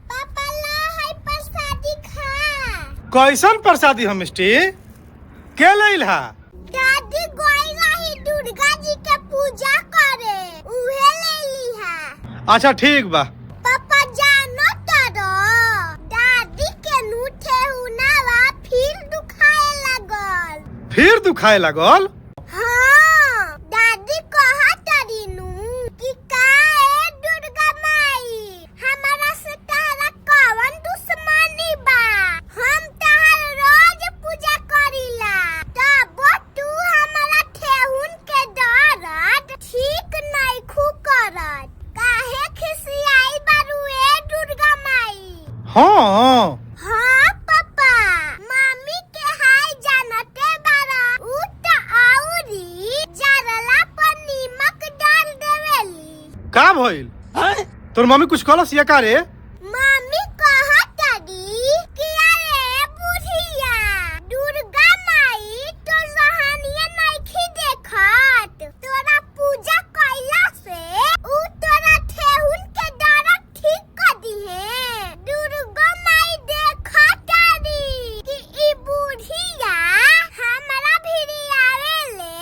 पापा ला है प्रसादी खा। कैसन प्रसादी हम मिष्टी के लइल हा? दादी गोई रही दुर्गा जी के पूजा करे उहे लेली हा। अच्छा ठीक बा। पापा जानो तरो दादी के नूठे हुनावा फिर दुखाए लगल। फिर दुखाए लगल? हाँ दादी कहा तरीनु कि का ए दुर्गा माई हमारा से तहरा कवन दुश्मनी बा। हम तहर रोज पूजा करीला तब तू हमारा ठेहुन के दर्द ठीक नहीं खू करत। काहे खिसियाई बारू ए दुर्गा माई? हाँ हाँ पापा मम्मी के हाय जानते बारा उ त औरी जरला पर नीमक डाल देवेली। का भइल? तोर मम्मी कुछ कहलस या का रे? मम्मी कहतड़ी कि अरे बुढ़िया दुर्गा माई तो जहानिया नइखी देखत। तोरा पूजा कइला से उ तोरा ठेहुन के दर्द ठीक कर दिहे। दुर्गा माई देखतारी कि ई बुढ़िया हमरा भिरी आवेले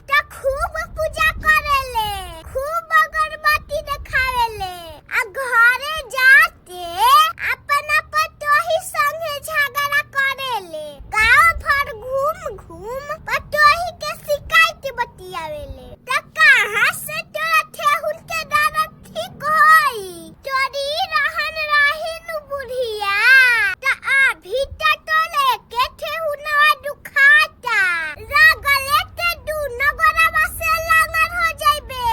त खूब पूजा करेले, खूब अगरबत्ती देखावेले आ घरे जाते अपना पतोही संगे झगड़ा करेले। गांव भर घूम घूम पतोही के शिकायत बतियावेले। त कहां से तोरा ठेहुन के दर्द ठीक होई? तोरी रहन रही नु बुढ़िया त अभी तक तो लेके ठेहुनवा दुखाता। रगले ते दुनो गोरवा से लांगर हो जाइबे।